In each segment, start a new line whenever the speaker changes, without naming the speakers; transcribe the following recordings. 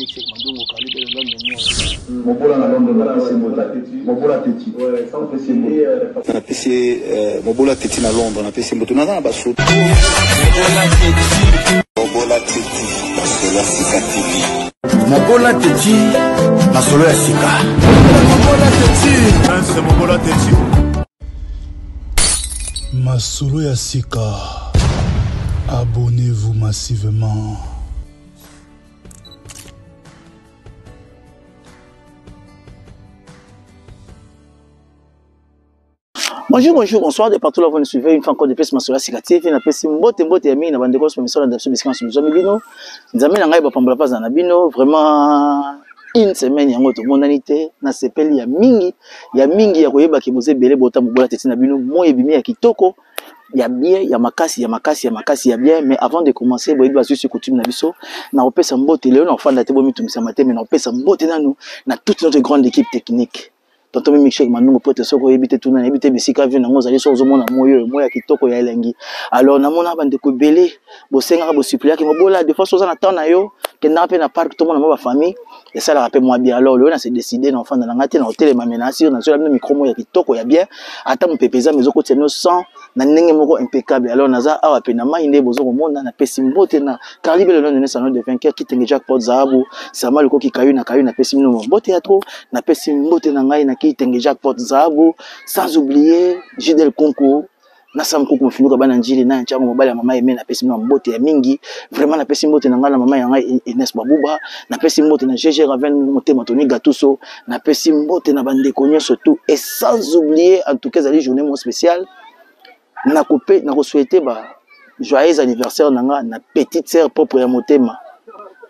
Michel Mandongo Kali de Londres.
Mobola na Londres, c'est Mobola Teti. Ouais, ça on peut s'aimer.
On a PC Mobola Teti na Londres, on a PC Motuna na baso. Mobola Teti, Masolo ya Sika TV.
Mobola Teti, Masolo ya Sika.
Mobola Teti, c'est Mobola Teti.
Masolo ya Sika. Abonnez-vous massivement.
Bonjour, bonjour, bonsoir de partout là vous nous suivez une fois encore de plus Masolo ya Sika TV na pesi mbote ya mingi na bandeko sur mission d'adaptation bisika sur bizami bino. Nzambe na ngai ba pambola pas na bino vraiment une semaine yango to monanité na sepeli ya mingi ya koyeba ke boze belé bota Mobola Teti na bino mo ebimi ya kitoko. Il y a bien, il y a makasi, il y a bien, mais avant de commencer, il doit sur coutume na biso, na opé sa mbote léon enfant na tebo mitum sa maté, mais na opé sa mbote na nous, na toute notre grande équipe technique. Tonton Michel Mandongo pote soko ebité tout na ebité bisika vient na ngozali so zomona moya kitoko ya elengi. Alors na mona bande ko belé, bo senga bo supplier ke Mobola de fois soza na temps na yo, ke na pe na parc tout le monde na ba famille, et ça la rappelle moi bien. Alors le on a se décidé na enfant na ngate na hôtel ma menace na so la micro moya kitoko ya bien, ata mo pepeza mezo ko teno 100 na ndenge moko impeccable. Alors naza awa pe na mainde bozo komona na pesi mbote na calibre le nom de salon de vainqueur qui tengi jackpot zabu, ça mal ko ki kayu na pesi mino mbote ya trop, na pesi mbote na ngai na qui tengi jackpot zabu, sans oublier Jidel Concours na sam ko konfinuka bana njili na nchango mobali ya mama yeme na pesi mino mbote ya mingi, vraiment na pesi mbote na ngana mama ya ngai Ines Babuba, na pesi mbote na GG Raven Motema Tony Gatuso, na pesi mbote na bande konyo surtout, et sans oublier en tout cas les journée mon spéciale na souhaiter ba joyeux anniversaire nanga na petite sœur propre ya motema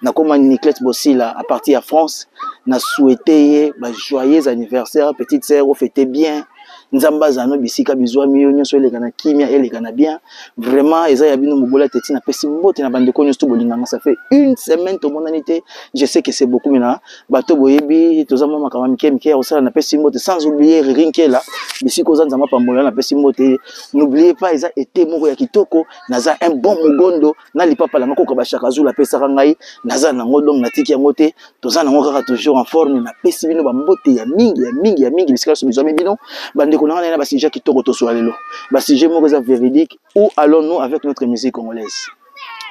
na koma Niclette Bossila à partir à France na souhaiter ba joyeux anniversaire petite sœur au fêter bien nzamba zano bisika bizwa miyo nyonso eleka na kimia eleka na bien vraiment eza ya bino Mobola Teti na pesi mbote na bande ko nyonso bolinganga. Ça fait une semaine to monanité, je sais que c'est beaucoup mais bato boyebi tozama makama mike osala na pesi mbote, sans oublier Rinkela bisiko za nzamba pambola na pesi mbote. N'oubliez pas eza été moko ya kitoko naza un bon mugondo na lipapa la ngoko ba Shakazula pesa ngai naza nango donc na tiki yango te tozana ngo kaka toujours en forme na pesi bino ba mbote ya mingi bisika so bizwa bino bande ko na ba sujet kitoko to so alelo ba sujet moko za véridique. Où allons-nous avec notre musique congolaise?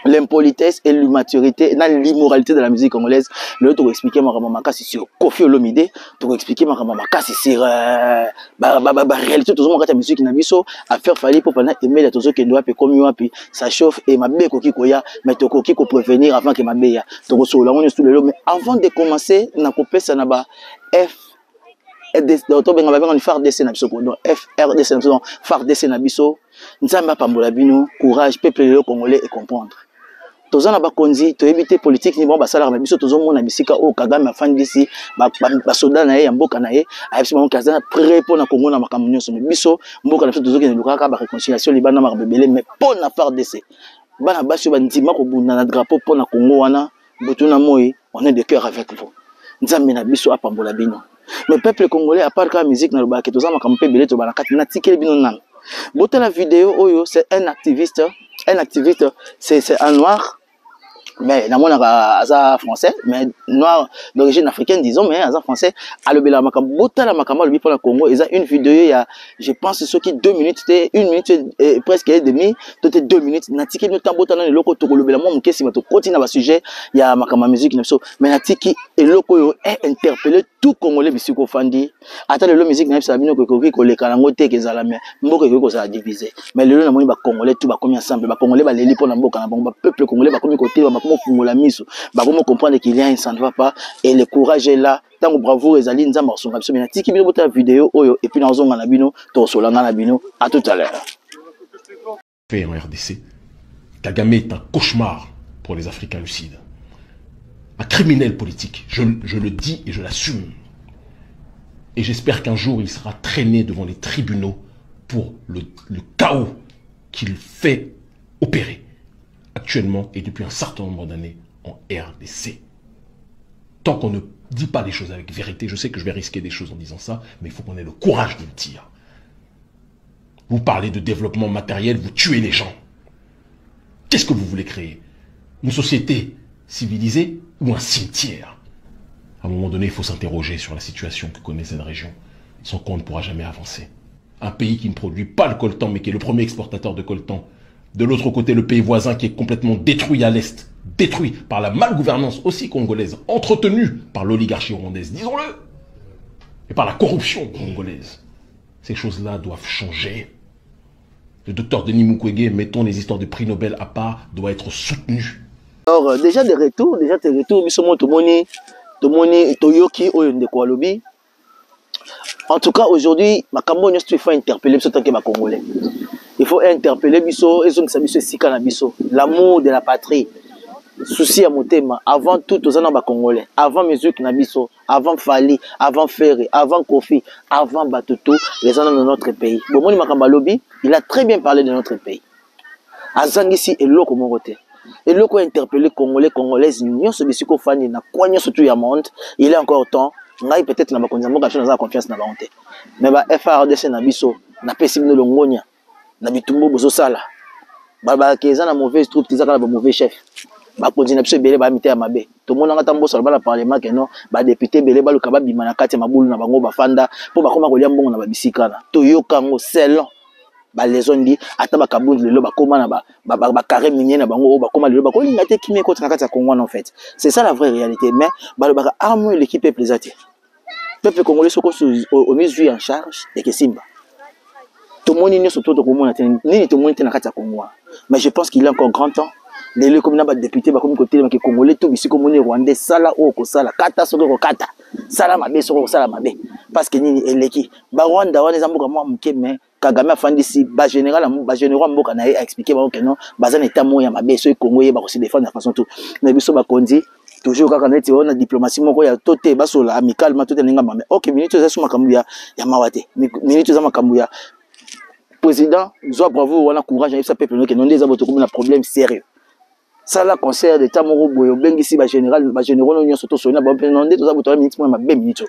L'impolitesse et l'immaturité, l'immoralité de la musique congolaise. Le to expliquer ma makasi sur Koffi Olomide, to expliquer ma makasi sur réalité tout le monde la musique na biso à faire faillir pour pendant aimer les tozo qui doit comme yo puis ça chauffe et ma be koki koya mais to koki ko prévenir avant que ma be ya to so la on est sous le lot. Mais avant de commencer na kopesa na ba FRDC na biso donc FRDC na biso FARDC na biso nzamba pambola bino courage peuple le congolais et comprendre tozana ba konzi to éviter politique ni bon ba sala na biso tozo mona bisika o Kagame afandisi ba soda na ye ya mboka na ye ayebisi bango kazana prêt pour na Congo na makambo nyonso mais biso mboka na biso tozo kende lukaka ba réconciliation libana ma bebele mais pour na FARDC bana baso ba ndima ko bunda na drapeau pour na Congo wana botuna moi on est de cœur avec vous nzambe na biso apambola bino. Le peuple congolais à part la musique na le baké tozama kampe belé to banakati na tikeli bino nan bote la vidéo oyo c'est un activiste c'est un noir mais na mona aza français mais noir d'origine africaine disons mais aza français à le bela makam bote la makama le bi pour la Congo ils a une vidéo il y a je pense ce qui 2 minutes c'était 1 minute et presque et demie c'était 2 minutes na tiki no tambota na loko to le bela mo mukesi bato continue ba sujet il y a makama musique na so mais na tiki et loko yo est interpellé tout congolais bisiko fandi ata le musique na bisa bino ko ko le kalango te kezala mais mboko ko ça diviser mais le na moni ba congolais tout ba komi ensemble ba congolais ba leli pour na mboka na bango ba peuple congolais ba komi côté ba komo fungola miso ba komo comprendre qu'il y a un ça ne va pas et le courage est là tant bravo ezali nzamba songa biso mais na tiki bino bota vidéo oyo et puis na zonga na bino to solanga na bino à tout à l'heure.
Fait en RDC, Kagame est un cauchemar pour les Africains lucides. Un criminel politique, je le dis et je l'assume. Et j'espère qu'un jour il sera traîné devant les tribunaux pour le chaos qu'il fait opérer actuellement et depuis un certain nombre d'années en RDC. Tant qu'on ne dit pas les choses avec vérité, je sais que je vais risquer des choses en disant ça, mais il faut qu'on ait le courage de le dire. Vous parlez de développement matériel, vous tuez les gens. Qu'est-ce que vous voulez créer? Une société civilisé ou un cimetière. À un moment donné, il faut s'interroger sur la situation que connaît cette région, sans quoi on ne pourra jamais avancer. Un pays qui ne produit pas le coltan, mais qui est le premier exportateur de coltan. De l'autre côté, le pays voisin qui est complètement détruit à l'est, détruit par la malgouvernance aussi congolaise, entretenue par l'oligarchie rwandaise, disons-le, et par la corruption congolaise. Ces choses-là doivent changer. Le docteur Denis Mukwege, mettons les histoires de prix Nobel à part, doit être soutenu.
Alors, déjà des retours, bisomo tomoni, toyoki, oyonde kwa lobi. En tout cas, aujourd'hui, Makambo, il faut interpeller biso tant que Congolais. Il faut interpeller biso, l'amour de la patrie. Souci à Motema, avant tout aux années Congolais, avant Mesuk Nabiso, avant Fali, avant Ferré, avant Kofi, avant Batoto, les années de notre pays. Bomoni Makamba Lobi, il a très bien parlé de notre pays. Azangisi et l'eau comme côté. Et l'eau a interpellé Congolais, Congolaises, nous sommes ici qu'on fait, n'a quoi surtout à monde, il est encore temps. Ngai peut-être na bakonzambo ka chona za confiance na baonte mais ba FRDC na biso na pesibino longonya na bitumbo bozo sala ba keza na mauvaise troupe tizaka na ba mauvais chef ba konzi na biso belé ba mité ya mabe to mona ngata mboso ba na parlement que non ba député belé ba luka ba bima na kati ya mabulu na bango bafanda po ba koma kolia mbongo na ba bisikana to yokango selon ba lezondi ata ba kabundi lelo ba koma na ba carré minier na bango ba koma lelo ba ko linga te kimé ko tsaka Congo en fait c'est ça la vraie réalité mais ba ba arme l'équipe plaisante peuple congolais soko au mis en charge et que simba tout le monde n'est surtout au monde ni tout le monde est na kati ya Congo mais je pense qu'il est encore grand temps les comme na ba député ba comme côté que congolais tout bisi comme rwandais sala o ko sala kata soko ko kata sala mabe soko sala mabe parce que ni eleki ba Rwanda wana zambuka moi muke mais Kagame afandisi ba général mboka na a expliquer ba que non bazana état moya mabe so Congo ye ba ko se défendre de façon tout mais biso ba kondi toujours quand on est on a diplomatie moko ya toté basola amicalement toté ninga mais OK minute za suma kamuya ya mawate minute za makamuya président zo bravo on a courage ça peuple que non des aboto comme un problème sérieux ça la concert de tamoro boyo bengisi ba général ba généraux non surtout sona ba non des aboto minute ma be minute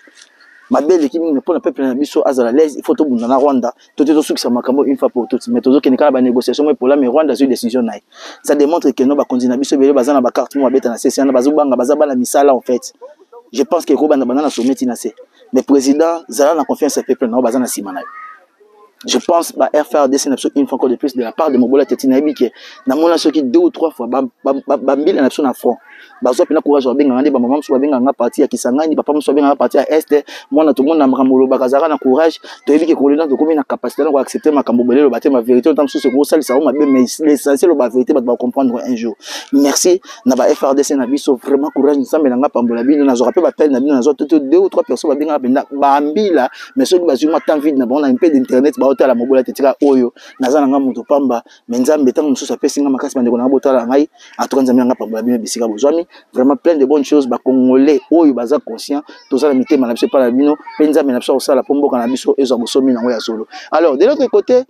ma belle équipe ne pour le peuple na biso azala l'aise il faut to bunda na Rwanda toté to sukisa makambo une fois pour toutes mais tozo ke nikala ba négociation mais pour la mais Rwanda sur décision naï ça démontre que non ba continue biso bele bazana ba carte mo beta na CC na bazobanga bazaba na misala en fait je pense que ko banda na sommet inacé mais président zala na confiance au peuple na bazana simana je pense ba FRDC une fois encore de plus de la part de Mobola Tetina Ebike na mona soki 2 ou 3 fois ba mbila na na front bazo pena courage ba benga ngande ba maman so benga nga parti ya Kisangani papa so benga nga parti ya Est mona to mona makamolo bakazaka na courage to ebike ko lena to komi na capacité na accepter makambo belelo ba te ma vérité on tam so ko sali sa ma be mais l'essentiel ba vérité ba comprendre un jour merci na ba FRDC na biso vraiment courage nsambe na nga pambola bino na zo rappel ba tel na bino na zo 2 ou 3 personnes ba benga ba mbila mais so ba zuma temps vide na bon na un peu d'internet ba la Mobola Tetika oyo nazana nga muto pamba menzambe tango mususa pesinga makasi bande kona botala ngai atukanza nga pamba bino bisika bozwami vraiment plein de bonnes choses ba congolais oyo baza conscient tozala mitema na biso pa la bino penza me na biso osala pomboka na biso ezo bosomi nango ya solo alors de l'autre côté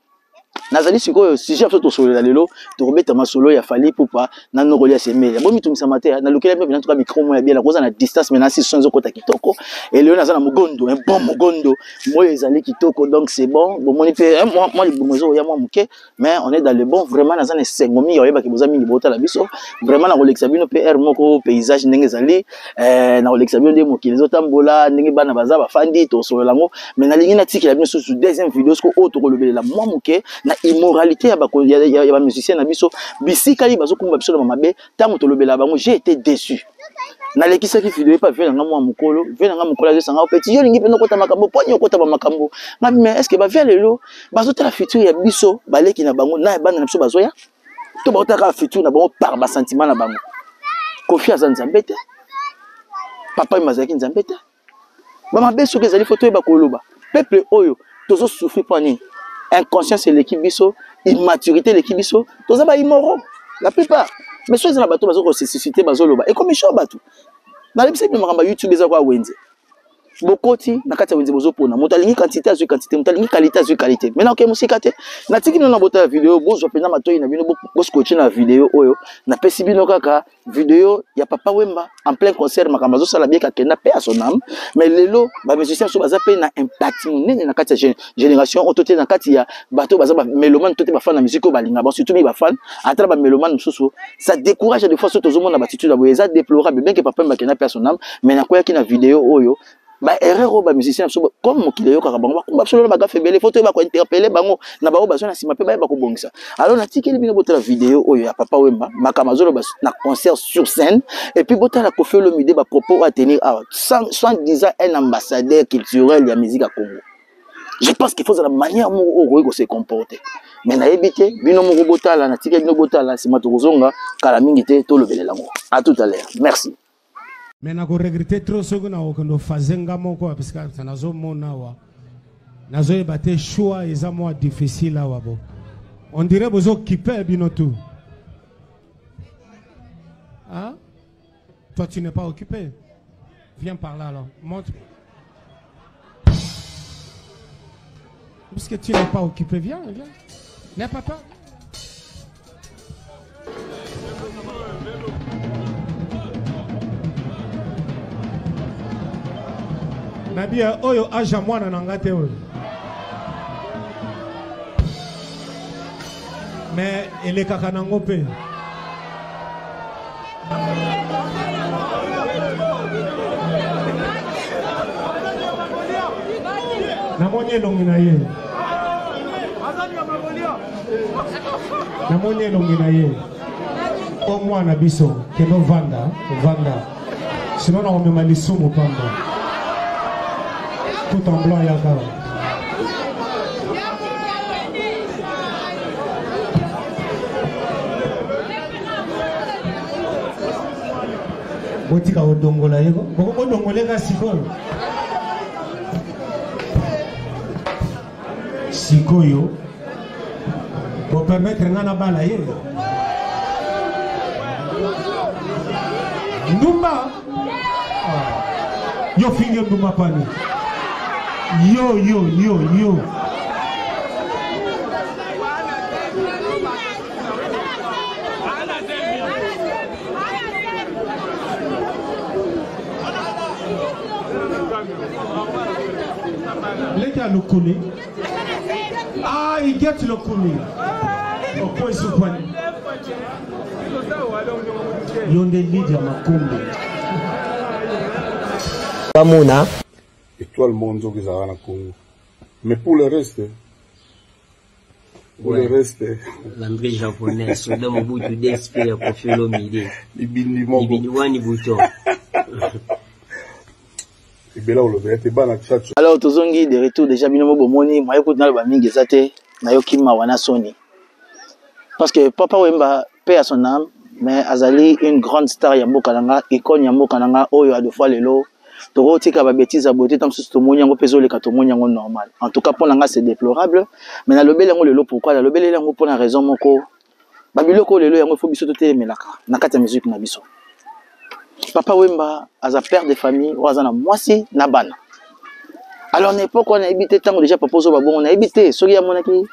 nazali sikoyo sujet absolument solo la lelo to robeta masolo ya Fali Ipupa na nokolia semele bo mitumisa mater na lokela mpe na tuka micro mo ya bien la koza na distance mais na si sonzo kota kitoko et le na za na mugondo un bon mugondo moi ezali kitoko donc c'est bon bon moni pe moi le bomozo ya moi muke mais on est dans le bon vraiment na za na sengomi ya ba ki bozami ni bota la biso vraiment na Rolex bino PR moko paysage ndenge ezali na Rolex bino de mokili zo tambola ndenge bana baza ba fandi to solo lango mais na lingi na tiki la bino sur deuxième vidéo ko auto ko lobela moi muke na immoralité ya ba musicien na biso bisikali bazo kumba biso na mabe tango to lobela bango j'ai été déçu na lekisa ki vidéo pas vela nga moi mukolo vela nga mukolo sanga petit yo lingi peno kota makambo ponyo kota ba makambo mais est-ce que ba vela lelo bazo tala futur ya biso baleki na bango na bana na biso bazoya to ba otaka futur na bango par ba sentiment na bango Kofi azanzambete papa mazaki nzambete ba mabe soki ezali photo ba koloba peuple oyo tozo souffrir pani inconscience c'est l'équipe biso immaturité l'équipe biso toza ba immoraux la plupart mais soit na bato bazo ressusciter bazo loba et comme show bato na lebisa bi makamba YouTube eza kwa wenze bokoti na kati ya wenze bozo pona moto alingi quantité azwi quantité moto alingi qualité azwi qualité mais na ok musika te na tiki no na bota ya vidéo bozwa pena matoyi na bino boskoche na vidéo oyo na pesi bino kaka vidéo ya Papa Wemba en plein concert makamba zo sala bien kakenda pe à son âme mais lelo ba musiciens so baza pe na impact munene na kati ya génération otote na kati ya bato baza ba mélomane tote ba fan na musique balinga ba surtout ba fan atra ba mélomane mususu ça décourage des fois surtout zo mona batitude ya boyeza déplorable bien que Papa Wemba kenda pe à son âme mais na koya ki na vidéo oyo ba erreur ba musicien comme mokile yo kaka bango ba absolument ba gafebele photo ba ko interpeller bango na ba bazo na sima pe ba ko bongisa alors na tikeli bino botala vidéo oyo ya Papa Wemba makamazolo ba na concert sur scène et puis botala ko faire le midi ba propos à tenir sans disant un ambassadeur culturel ya musique à Congo. Je pense qu'il faut la manière où se comporter mais na ebité bino mo botala na tikeli no botala sima to kozonga kala mingi te to lobele lango. À tout à l'heure, merci.
Mais je regrette trop ce que nous faisons parce que ça n'a pas été choix et ça difficile. On dirait que vous occupez bien tout. Hein? Toi, tu n'es pas occupé. Viens par là alors. Montre. Parce que tu n'es pas occupé, viens. N'es pas peur. Nabia oyo aja mwana nangate oyo. Mais ele kaka nango pe. Namonye longi na ye. Namonye longi na ye. O mwana biso keno vanda. Sinon on me malisumu pamba. Tout en blanc, Yakara. Botika odongola yego. Boko odongolega sikoyo. Sikoyo. Pour permettre ngana bala ye. Ndumba. Yo finge ndumba pani. Yo. L'État le connaît. Ah, il guette le connaît. Au point ce point. Yonde Lydia Makumbe.
Pamona.
Étoile Monzo qui sera dans Congo. Mais pour le reste,
l'André japonais, soldat Mobutu DSP a confié l'homme idée. Ibini wani buto.
Alors tozongi de retour déjà binomo bomoni moi écoute na ba mingi zate na yoki mawana soni. Parce que Papa Wemba paix à son âme mais azali une grande star ya mboka nanga icône ya mboka nanga oyo a deux fois lelo. Toro tika ba bêtise à beauté tant que ce monyango peso le kato monyango normal. En tout cas pour nanga c'est déplorable mais na lobele ngo lelo pourquoi la lobele ngo pour une raison moko. Ba biloko lelo yango faut biso tote melaka na kati ya musique na biso. Papa Wemba a père de famille ou azana mwasi na bana. Alors à l'époque on a habité tant déjà papa zo babon on a habité soki ya monaki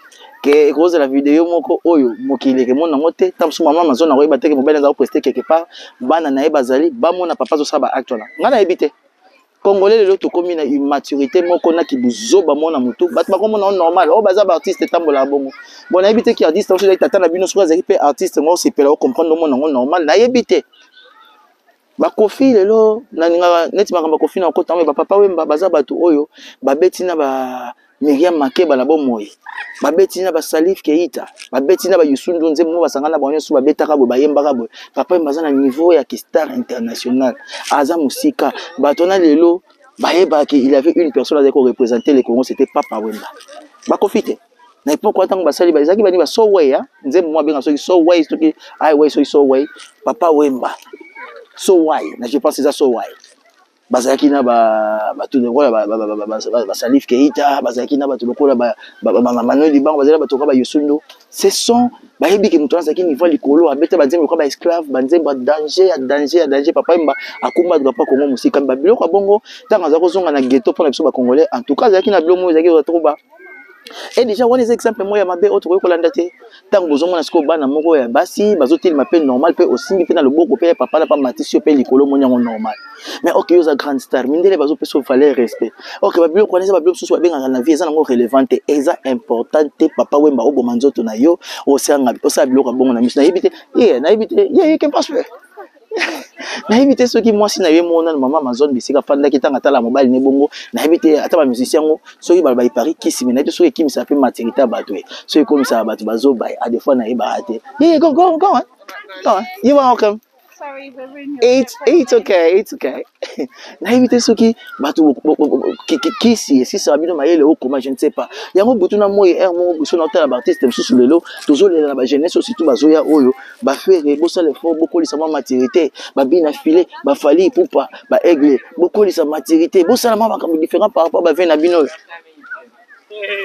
que cause la vidéo moko oyo mokile ke mona ngote tant so maman mazo na ko ibate ke mobile za poster quelque part bana na bazali ba mona papa zo saba acte là. Ngana habité Congolais le to komi na immaturité moko na ki buzo ba mona mutu bat ba komo na normal o baza ba artiste tambola bongo. Bon na habité ki artiste so tata na bino so za pe artiste mo c'est pela comprendre mona normal na habité. Ba kofi lelo na ninga neti makamba kofi na kota me ba Papa Wemba baza batu oyo ba betina ba Miriam Makeba na bomoyi ba betina ba Salif Keita ba betina ba Yusundu Nzemo basangana ba nyoso ba betaka bo ba yembaka bo Papa Wemba baza na niveau ya star international aza musika batona lelo ba yeba ki il avait une personne à représenter le Congo c'était Papa Wemba ba kofite na époque quand ba sali ba izaki ba ni ba so way ya Nzemo mo benga so way stoki ai way so way Papa Wemba so why na je pense ça so why bazaki na ba tout de quoi ba Salif Keita bazaki na ba tout lokola ba Manuel Dibango bazala ba toka ba Yusundu ce sont bayebi ke mutu azaki niveau likolo abeta banzembe kwa ba esclave banzembe danger papa mba akumba dropa Congo musika babiloko bongo tanga za kozonga na ghetto pour na biso ba congolais en tout cas zaki na bilo mo zaki retrouba et déjà on est exemple moi ya mabe autre ko kolanda te tango bozonga na siko bana moko ya basi bazotil mape normal pe osingi pe na loboko pe papa la pa matisi pe likolo mo nyango normal mais ok yo za grande star mindele bazo pe so valeur respect ok babilo ko neza babilo so benga na vie za nango relevante eza importante papa wemba oboma nzoto na yo osanga osa biloko bongo na miso na yibite ye ke passe na yibite soki moi si na ye mona mama Amazon bisika fanda kitanga tala mobile ne bongo na yibite ata ba musicien ngo soki ba Paris kisi na yibite soki kimisa pe matirita batwe soki komisa batu bazo bay a des fois na yeba ate go you welcome.
Sorry, we're in your
It's okay. Na éviter ce qui si ça bino maïle ou comment je ne sais pas. Yango butuna moye mo biso na tala artiste sous le lot, toujours la jeunesse aussi tout bazoya oyo, ba faire bossa le fort beaucoup lisama maturité, ba bina filé, ba fali poupa, ba aigle, beaucoup lisama maturité, bossa la mama comme différent par rapport ba vena bino.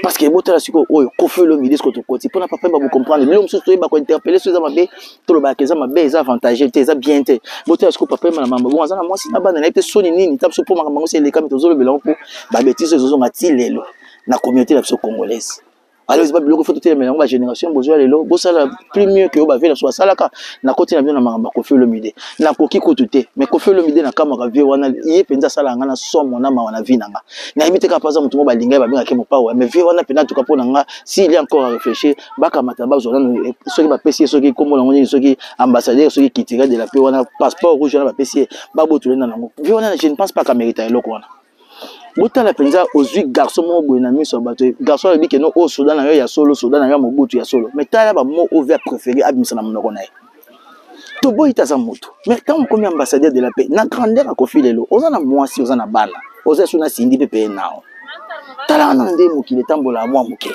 Parce que botala siko oyo Koffi Olomide ce que tu côté pour na papa ba vous comprendre mais on ba ko interpeller sur mabe to lo ba keza mabe eza avantageux te eza bien te botala siko papa na mama bon azana moi si na bana na ete soni nini tap so pour makambo c'est les caméras zo le belon pour ba bêtise zo nga ti lelo na communauté la congolaise. Alors c'est pas biloko faut tout mais la génération besoin lelo bosala plus mieux que ba vela so salaka na côté na bien na makambo Koffi Olomide na koki ko tuté mais Koffi Olomide na kamera vie wana yé penza sala nga na somo na mawana vie nanga na ibite ka paza mutu mo balinga ba benga ke mopawa mais vie wana pena tuka pona nga si il est encore à réfléchir baka mataba zo na soki ba pesi soki komo na ngoni soki ambassadeur soki kitira de la paix wana passeport rouge na ba pesi ba botule na ngo vie wana je ne pense pas qu'à mériter eloko wana. Botala penza ozui garçon mo boy na miso bato garçon le bikeno o Soudan na yo ya solo Soudan na yo mobutu ya solo mais tala ba mo over préféré abimisa na monoko na ye to boy taza moto mais tant comme ambassadeur de la paix na grandeur Koffi lelo ozana mwasi ozana bana oza suna sindi pepe nao tala na nde mokile tambola mwa moke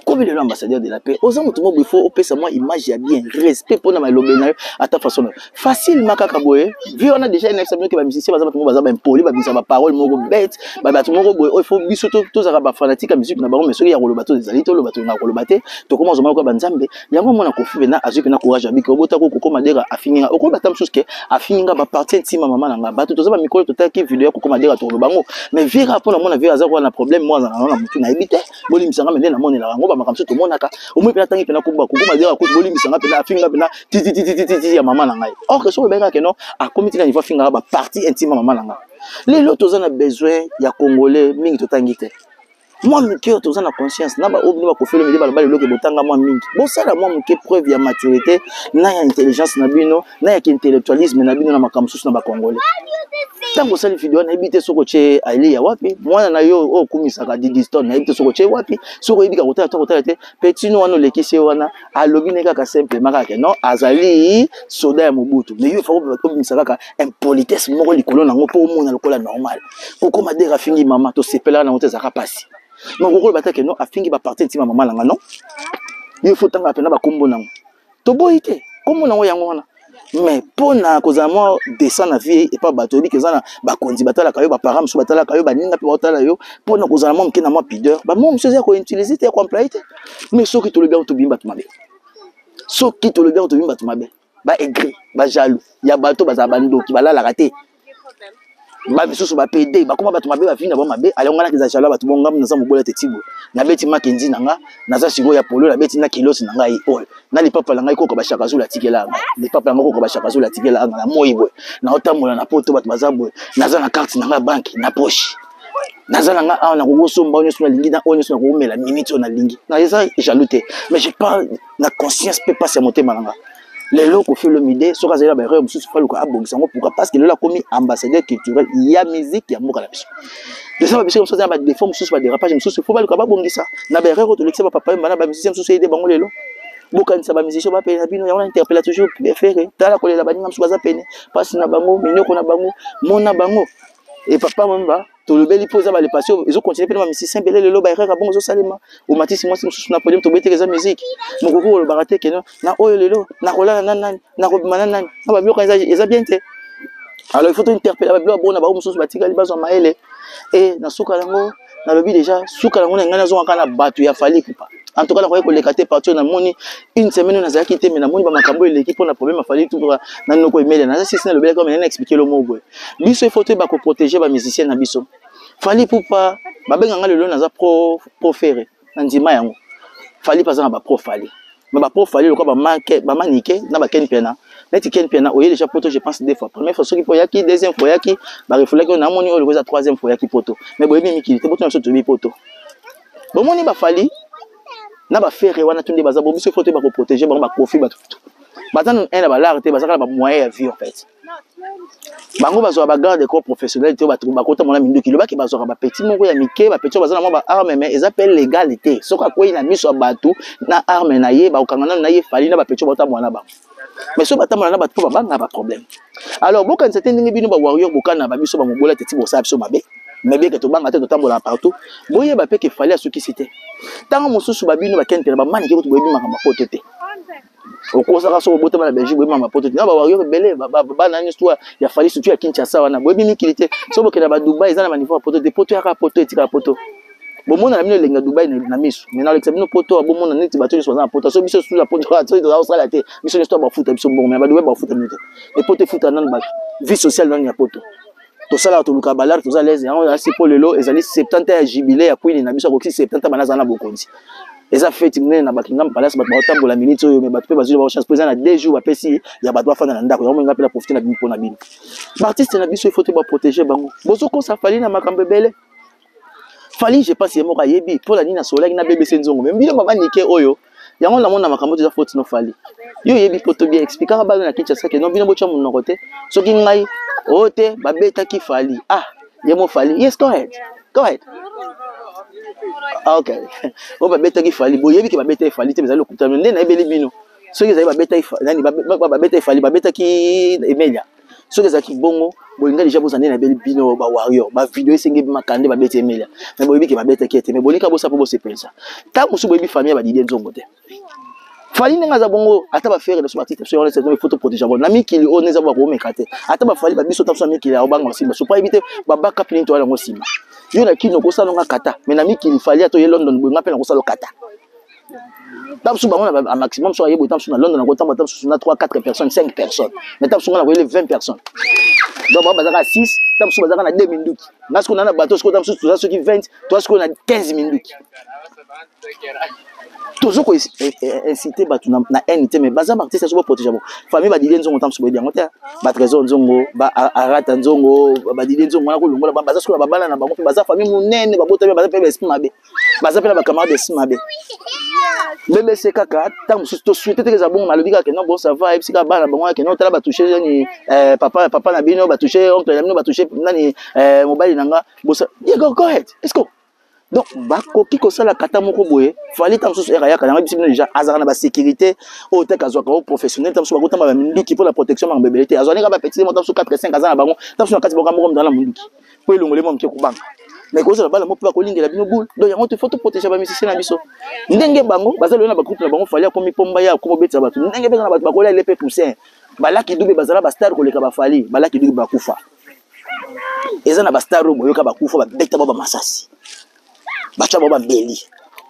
Comme le ambassadeur de la paix, aux hommes, il faut opérer moi image bien, respect pour ma lobena à ta façon. Facile, makaka boye. Vu on a déjà un exemple que les musiciens, par exemple, ils ont poli, ils ont parole, ils bête, il faut biso tous arabes fanatiques à musique, mais ceux qui ont le bateau des alitos, le bateau n'a pas le bateau. Tu commences à me dire banzambe. Il y a un moment où Koffi bena azu que na courage avec au botako ko madera a finir. Au combat tam chose que a finir ba partir de ma maman nga bateau tous ba micro total qui vidéo ko madera to bango. Mais vira pour mon avis azako na problème moi na mutu na ebite. Boli misanga mende na mona la ngo ba makamso to monaka. Au moins pena tangi pena ko ba ko madera ko boli misanga pena finga pena ti ya maman nga. Or que so benga que non a comité na niveau finga ba partie intime maman nga. Les autres ont besoin ya congolais mingi to tangite. Moi mon cœur tous en conscience na ba obli ba Koffi Olomide ba le loke botanga moi mingi. Bon ça la moi mon cœur preuve ya maturité na ya intelligence na bino na ya intellectualisme na bino na makamso na ba congolais. Tango sali vidéo na ebite soko che ali ya wapi mwana na yo o kumisaka didiston na ebite soko che wapi soko ebika kotala to kotala te petino wana lekisi wana alobi ne kaka simple makaka non azali soda ya mobutu mais yo faut ko kumisaka ka impolitesse moko likolo nango po mona lokola normal koko madera fingi mama to sepela na hotel zaka pasi mais koko batake non afingi ba partie ntima mama langa non il faut tanga pena ba kombo nango to boite kombo nango yango wana. Mais pour na cause moi descendre la vie et pas bateau bi kezana ba kondi batala kayo ba parents so batala kayo ba ninga pe batala yo pour na cause moi mke na moi pideur ba moi monsieur ko utiliser te ko employer mais ceux qui te le bien to bimba to mabe ceux qui te le bien to bimba to mabe ba aigri ba jaloux ya bateau ba za bando ki bala la rater ba biso so ba PD ba comment bato mabe ba vina ba mabe ale ngana kiza jaloux bato bonga na za mobola te tibo na beti makenzi nanga na za siko ya polo na beti na kilos nanga i ol na li papa nanga ko ba shaka zula tikela li papa nanga ko ba shaka zula tikela na moyibwe na otamola na poto bato bazabwe na za na carte nanga banki na poche na za nanga a na ko somba onyo na lingi na onyo na ko mela minute na lingi na ça jaloux te mais je parle na conscience peut pas se monter malanga. Les locaux Koffi Olomide so kazela ba erreur mususu fa luka abongisa ngo pourquoi parce que le la commis ambassadeur culturel il y a musique ya mboka la biso de ça ba biso comme ça ba défaut mususu ba dérapage mususu faut ba luka ba bongisa na ba erreur to lekisa ba papa mbana ba musicien mususu ide bango lelo bokanisa ba musicien ba pe na bino ya on interpelle toujours faire tala ko lela ba ninga mususu baza pene parce na bango minyoko na bango mona bango et papa mamba to le beli posa ba les passions ils ont continué pena ba musicien belé lelo ba erreur bango zo salema au matisi moi mususu na podium to bete les musique mon koko le baraté que na oyo lelo na kola nan na ko manana na ba bioka eza bien te alors il faut interpeller ba bilo bona ba mususu batika libazo maele et na suka lango na lobi déjà suka na ngona ngana zo ngana batu ya Fally Ipupa. En tout cas, on a été parti dans une semaine, on a quitté, mais on a l'équipe, on a problème, il fallait tout pour nous email. Si c'est le bel comme on a expliqué le mot. Biso, il faut protéger les musiciens. Fally Ipupa, babenganga le long naza pro faire. Nandima yango. Fally pas na ba pro Fally. Mais ba pro Fally le quoi ba maniquer na ba ken pena. Net ken pena, oye déjà poto je pense deux fois. Première fois ce qui pour yaki, deuxième fois yaki, ba reflet que na moni o le troisième fois yaki poto. Mais boyebi miki, te poto na so to bi poto. Bon moni ba Fally na ba faire wana tunde baza bo biso faut te ba protéger ba profit ba tout. Bazana un ba l'art te bazaka ba moyen à vie en fait. Bango bazo ba garde corps professionnel te ba kota mona mindu ki loba ki bazo ba petit moko ya mike ba petit bazana mo ba arme mais ils appellent légalité. Soka ko ina miso batu na arme na ye ba okangana na ye Fally na ba petit bota mona ba. Mais so bata mona na ba to ba na ba problème. Alors bokan c'était ndingi bino ba warrior bokana ba biso ba mobola teti bo sa biso mabe. Mais bien que tu banques à tout tambola partout, boye ba pe que Fally à ce qui c'était. Tant mosusu ba bino ba kente ba mani ke ko boye bima ma potote. Au cours ça so bota na Belgique boye ma potote. Na ba warrior belé ba na histoire ya Fally surtout ya Kinshasa wana boye bimi kilité. So bo ke na ba Dubai za na manifa potote poto ya ka poto etika poto. Bo mona na mino lenga Dubai na misu. Mais na l'examine poto bo mona neti ba to so na poto so biso sous la poto so do ça la té. Biso histoire ba foot biso bon mais ba Dubai ba foot minute. Et poto foot nan ba vie sociale dans ya poto. Tout ça là tout le cabalar tout ça les c'est pour le lot et ali 70 ans jubilé ya Queen na biso ko 70 ans banaza na bokonzi eza fête mine na Buckingham Palace ba tambola minute oyo mais bato pe bazuli ba chance président na 2 jours ba pesi ya bato ba fana na ndako ya mo ngapela profiter na bino pona bino artiste na biso il faut te ba protéger bango bozo ko sa Fally na makambe bele Fally je pense yemo ka yebi pour la nina soleil na bébé senzongo mais bino baba nike oyo yango na mona makambo za faute no Fally yo yebi poto bien expliquer ba na Kinshasa ke no bino bocha mon côté soki ngai ote babeta ki Fally yemo Fally yes go ahead okay o babeta ki Fally bo yebi ki babeta Fally te bezalo kutana nde na ebeli bino soki za babeta nani babeta Fally babeta ki Emilia soki za ki bongo bo nga déjà bozane na ebeli bino ba warrior ba video esenge makande babeta Emilia mais bo yebi ki babeta ki ete mais bolika bo sapo bo se pensa ta musu bo yebi famille ba Didier Nzongo te Fally nenga za bongo ata ba faire de so artiste sur les saisons photo protéger bon nami ki on neza ba ko mekate ata ba Fally ba biso ta so nami ki la obanga simba so pas éviter ba backup ni to ala ngo simba yo na kino ko salonga kata mais nami ki Fally ato ye London bo ngapela ko salo kata tamsu ba on a maximum so yebo tamsu na London na ko tamsu na 3 4 personnes 5 personnes mais tamsu na ko 20 personnes donc ba za 6 tamsu ba za na 2 minutes ngasko na bateau sko tamsu to ça qui 20 toi sko na 15 minutes toujours inciter batu na NT mais baza artiste so protéger bon famille ba Didier Nzongo tamsu boyebi yango te ba Trésor Nzongo ba Arata Nzongo ba Didier Nzongo na ko longola ba baza so ba bana na bango baza famille munene ba bota baza pe ba esprit mabe baza pe na ba camarade esprit mabe bébé c'est kaka tamsu to souhaiter que ça bon malobi ka non bon ça va epsika bana bango ka non tala ba toucher ni papa na bino ba toucher oncle na bino ba toucher nani mobile nanga bosa go ahead let's go. Donc, bakoki ko sala kata moko boye, Fally tamso era ya kana bisibino déjà azara na ba sécurité au tek azwa ko professionnel tamso ba kotamba minduki pour la protection ma bébélité azwa nga ba petit mo tamso 4 5 azana bango tamso na kati boka moko dans la minduki po elongole mo mke kubanga mais ko sala bala mo pa ko lingela bino boule donc yango te faut te protéger ba musicien na biso ndenge bango bazalo na ba groupe na bango Fally ko mi pomba ya ko betsa batu ndenge be na ba ko la lepe poussin balaki dube bazala ba star ko leka ba Fally balaki dube ba kufa ezana ba star ro boyoka ba kufa ba beta ba masasi bacha baba beli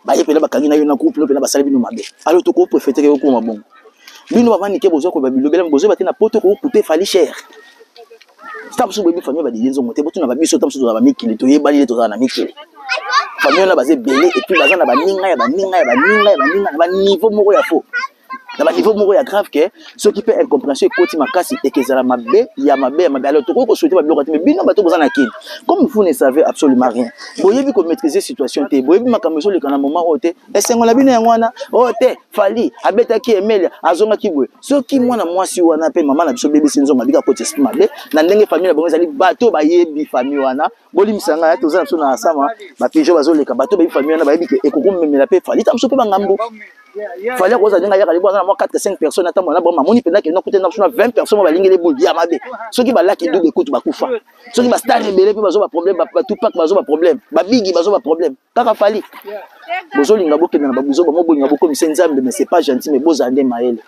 ba yepela bakangi na yo na couple pela basala bino mabe alors to ko préférer que ko mabongo bino baba nike bozo ko ba bilobela bozo ba tena poto ko coûter Fally cher stop so baby famille ba Didier Nzongo te boto na ba biso tam so ba mikili to yeba ile to na mikili famille na bazé belé et puis bazana ba ninga ba niveau moko ya faux na ba niveau moko ya grave que ce qui peut incompréhension ekoti makasi et que ça mabe ya mabe alors to ko souhaiter ba biloko mais bino bato bozana kini comme vous ne savez absolument rien boyebi ko maîtriser situation te boyebi makambo so le kana moment ote esengo la bino ya mwana ote Fally abeta ki Emilia azonga ki bwe so ki mwana mwasi wana pe mama na biso bébé Nzongo mabika ko test mabe na ndenge famille na bongo ezali bato bayebi famille wana bolimisanga ya tozana so na sama ba pijo bazoleka bato bayebi famille wana bayebi ke ekokomemela pe Fally tamso pe bangambo Fally ko za denga ya kalibo na 4 5 personnes ata mona bon mamoni penda ke na kote na 20 personnes ba lingele boule ya mabe soki ba laki double kutu ba kufa soki ba star rebelle pe bazo ba problème ba Tupac bazo ba problème ba Biggie bazo ba problème kaka Fally bozo linga bokenda na ba buzo ba mobolinga boko misenzambe mais c'est pas gentil mais bozande maele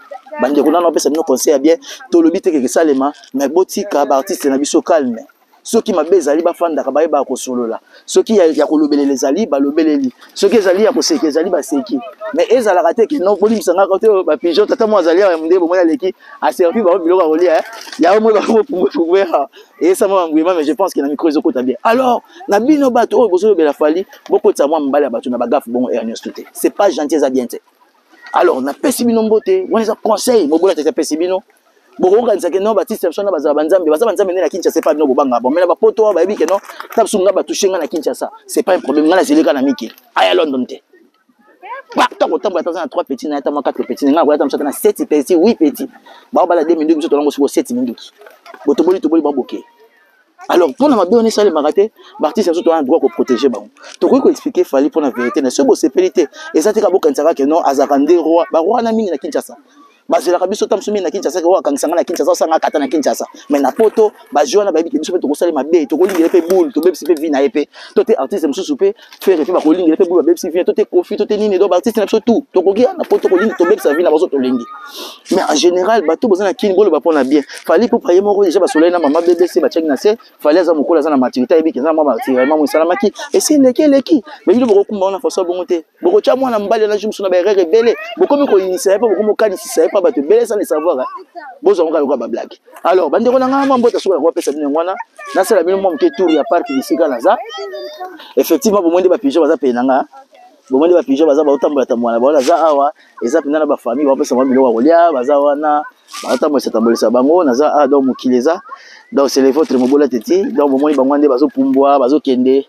bande ko na no pesa no conseil bien to lobi te ke salema mais botika ba artiste na biso calme ceux qui mabe ezali bafanda ka bayeba ko solola ceux qui ya kolobelele ezali balobeleli ceux qui ezali ya koseki ezali baseki mais ezala raté que non boli misanga côté ba pigeon tata mo azali ya mundé bomona leki a servi ba biloko a kolia ya mo ba pour et ça m'a engouement mais je pense que na micro ezoko ta bien alors na bino bato o bozo bela fali beaucoup de moi mbala bato na bagaf bon et tout c'est pas gentil ça bien alors na pesi bino mbote on les conseil mo bola te pesi bino Boko kanisa ke no Baptiste Mshona baza banzambe na Kinshasa c'est pas no bobanga bon mais na bapoto ba yebi ke no tabsunga batushenga na Kinshasa c'est pas un problème ngala zeleka na miki aya London te ba ta ko tambo atazana 3 petits na ta 4 petits nga ko ta mshaka na 7 petits 8 petits ba bala 2 minutes biso to lango siko 7 minutes botoboli ba boké alors pour na mabe on est salé maraté Baptiste surtout un droit ko protéger ba to ko expliquer fallait pour la vérité na ce beau sécurité et ça te ka bokanisa ke no azakande roi ba roi na mingi na Kinshasa bazela kabiso tamsumi na Kinshasa ko kangsanga na Kinshasa sanga kata na Kinshasa mais na poto ba jona ba biso pe to kosala mabe to kolingela pe boule to bebsi pe vina epe to te artiste msusu pe faire pe ba kolingela pe boule ba bebsi vina to te kofi to te nini do ba artiste na biso tout to kogia na poto kolingi to bebsa vina bazo to lingi mais en général bato bozana kini bolo ba pona bien fallait pour payer moko déjà ba soleil na mama bébé c'est ba check na se fallait za mokola za na maturité ebi kenza mama ti vraiment musalamaki et c'est leki mais bilo boko kumba na faso bongote boko cha mwana mbali na jumsu na ba rebelle boko mi ko initier pas boko mo kanisi c'est pas bato belé sans le savoir bozo nga ko ba blague alors bande ko nga mambo ta soka ko pesa bino ngwana na sala bino mo mke tour ya parc ici kana za effectivement bo monde ba pigeon baza pe nanga bo monde ba pigeon baza ba utambola tamwana ba za awa eza pinana ba famille ba pesa mo bilo ko lia baza wana ba utambola tambolisa bango na za a donc mokileza donc c'est les votre mobola teti donc bo monde ba ngwande bazo pumbwa bazo kende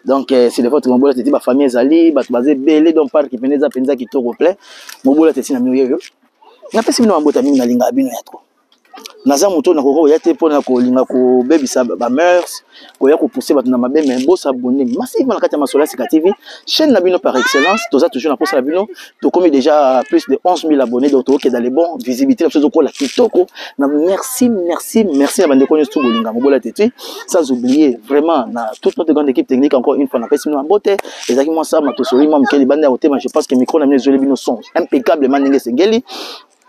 donc c'est les votre mobola teti ba famille ezali ba bazé belé donc parc peneza penza kitoko plein mobola teti na miyo na pesi bino ambota mingi na linga bino ya trop naza moto na koko ya te pona ko linga ko bebisa ba mœurs ko ya ko pousser bato na mabe mais boss abonné massivement na kati ya Masola Sika TV chaîne na bino par excellence toza toujours na posa na bino to comme déjà plus de 11 000 abonnés donc to dans les bons visibilité na sozo ko la kitoko na merci na bande ko nyusu bolinga mobola tete sans oublier vraiment na toute notre grande équipe technique encore une fois na pesi bino ambote ezaki moi ça matosoli moi mkeli bande ya otema je pense que micro na bino zole bino son impeccablement ndenge sengeli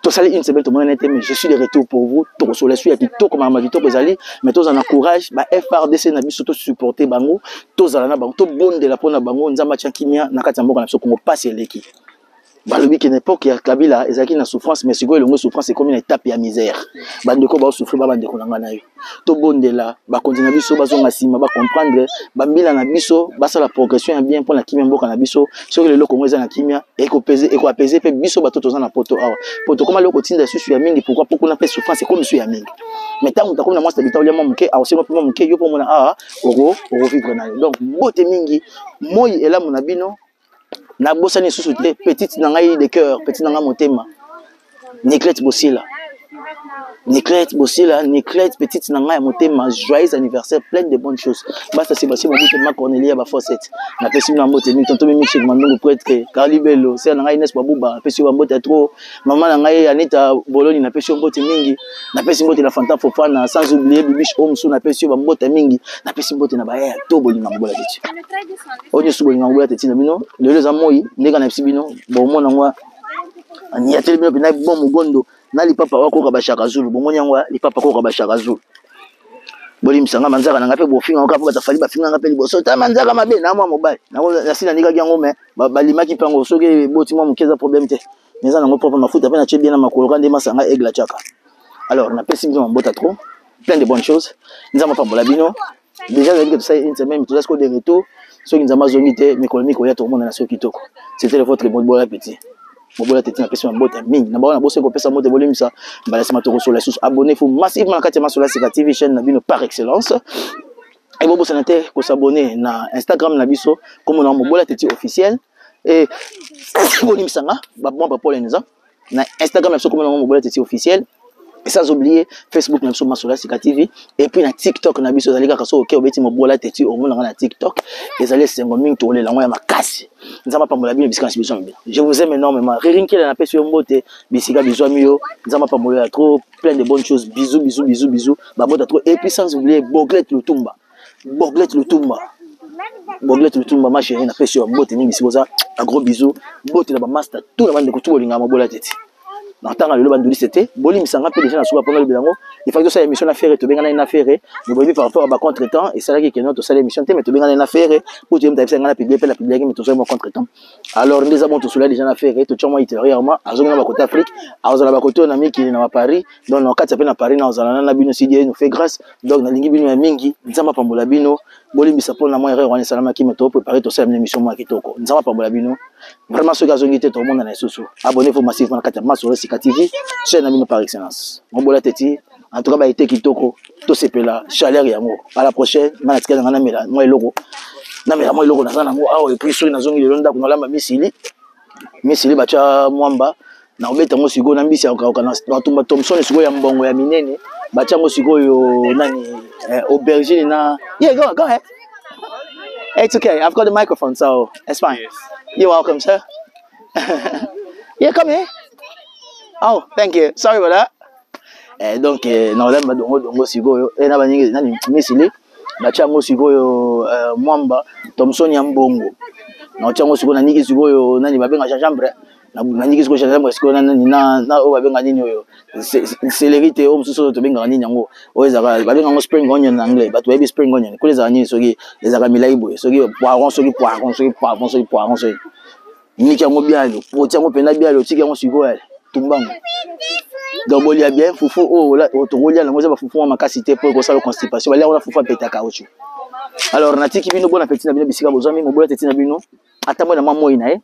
to sali une semaine to mona nete mais je suis de retour pour vous to so la suis à tout comme ma vito kozali mais to en encourage ba FRDC na biso to supporter bango to zala na bango to bonde la pona bango nzamba cha kimia na kati mboka na biso Congo passe leki balobi que n'époque ya Kabila ezaki na souffrance mais siko elongo souffrance c'est comme une étape ya misère bandeko ba souffrir ba bandeko nanga na yo to bonde la ba continuer biso bazonga sima ba comprendre ba mbila na biso ba sala progression ya bien pour la kimia mboka na biso sur le loko ngweza na kimia et ko apaiser pe biso bato toza na poto awa poto comme loko tinda susu ya mingi pourquoi na pe souffrance c'est comme susu ya mingi mais tant que na moi stabilité ya momuke a aussi mo momuke yo pour mona a oro vivre na yo donc bote mingi moi ela mona bino na bosani susu te petite nangai de cœur petite nanga motema Niclette Bossila Niclette petite nanga motema joyeux anniversaire plein de bonnes choses basta c'est basi mobuto ma Cornelia ba Fossette na pesi na mbote ni tonto mimi chez mandongo prêtre Carlibelo c'est nanga Inès Babuba pesi ba mbote trop maman nanga Anita Boloni na pesi mbote mingi na pesi mbote na Fanta Fofana sans oublier Bibiche Omsu na pesi ba mbote mingi na pesi mbote na ba ya to bolinga mbola tete onyo subolinga mbola tete na bino lelo za moi ndeka na pesi bino bo mona ngwa ani ya tele bino bina bon mugondo na lipapa wako ka bashaka zulu bomoni yango lipapa ko ka bashaka zulu boli msanga manzaka nanga pe bofinga ko ba tafali ba finga ngape liboso ta manzaka mabe na mwa mobile na sina nika yango me balimaki pango soki boti mwa mukeza problème te neza nango propre mafuta pe na chebia na makolo kande masanga egla chaka alors na pesi bino mbota trop plein de bonnes choses nzama pa bola bino déjà j'ai dit que ça une semaine tout ça ce que de retour soki nzama zongite mikolomiko ya to monde na soki toko c'était votre bon bon appétit mobola tete na pesi mbote mingi na baona bosse ko pesa mbote bolimisa bala sama to sur la source abonnez-vous massivement na kati ya Masola Sika TV chaîne na bino par excellence et bobo sanate ko s'abonner na Instagram na biso comme na mobola tete officiel et bolimisa nga ba moi ba polenza na Instagram na biso comme na mobola tete officiel et sans oublier Facebook na biso Masola Sika TV et puis na TikTok na biso zalika kaso OK obeti mobola tete au monde na TikTok les allez sengo mingi to le lango ya makasi nzamba pambola bino bisika biso bien je vous aime énormément ririnki na pesi mbote bisika biso miyo nzamba pambola trop plein de bonnes choses bisous babota trop et puis sans oublier Boglette Lutumba ma chérie na pesi mbote mingi siboza un gros bisou bote na ba master tout la bande ko to bolinga mobola tete dans temps le banduli c'était bolim sanga pe déjà na souka pendant le bilango il faut que ça émission à faire to bengana une affaire mais bobi par rapport à contre-temps et ça là qui notre ça l'émission mais to bengana une affaire pour dire m'ta ngana publier la publier mais to ça contre-temps alors nous avons tout cela déjà na affaire to tchama intérieurement azonga ba côté Afrique azonga ba côté on ami qui na Paris donc on quatre na Paris na azala na bino si nous fait grâce donc na lingi bino ya mingi nzamba pambola bino bolim sapona na moi erreur on salama qui meto préparer to ça émission moi kitoko nzamba pambola bino vraiment ce gars zongi te tout le monde na sous abonnez-vous massivement na kata maso TV chaîne amino par excellence mon bola teti en tout cas ba été kitoko to sepela chaleur yango à la prochaine na tika ngana mela moi logo na mela moi logo na sana ngo awo et puis sur na zongi le nda ko lamba misili bacha mwamba na obeta ngo sigo na mbisi akauka na batumba Thompson sigo ya mbongo ya minene bacha ngo sigo yo nani aubergine na yeah go ahead. It's okay, I've got the microphone so it's fine. Yes. You're welcome, sir. Yeah, come here. Oh, thank you. Sorry about that. Donc, non, là, dongo sigo, na baningi, nani, misili, bacha ngo sigo yo mwamba, Thompson ya mbongo. Na chango sigo na niki sigo yo, nani babenga chambre, na niki sigo chambre sigo na o babenga nini yo, célerité o mususu to benga nini yango, o ezaka babenga ngo spring onion na anglais, but baby spring onion, ko les anini soki, ezaka milaibo, soki poiron, soki poiron, soki poivron, soki poiron, soki niki yango bialo, po chango pena bialo, tiki yango sigo ya tumbango. Donc il y a bien foufou oh là autorolia na moza ba foufou ma capacité pour que ça le constipation là on a foufou peta caoutchouc alors natiki bino bon appétit na bino bisika bozami mo bola teti na bino ata mo na moi na e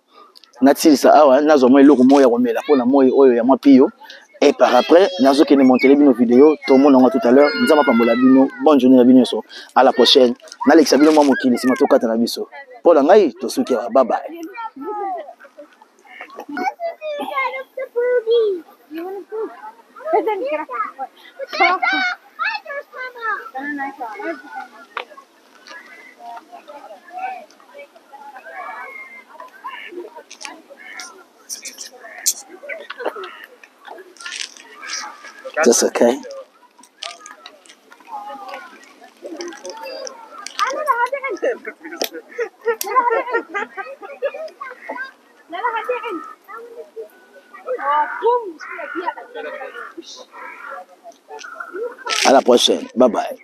natili sa awa nazo mo eloko mo ya komela pona moi oyo ya moi pio et par après nazo ke ne monter bino vidéo tout le monde tout à l'heure nzama pambola bino bonne journée na bino so à la prochaine na Alexa bino mo mokili sima to kata na biso pour ngai to suki bye bye.
You want to poop? Then get up.
That's okay. À la prochaine. Bye bye.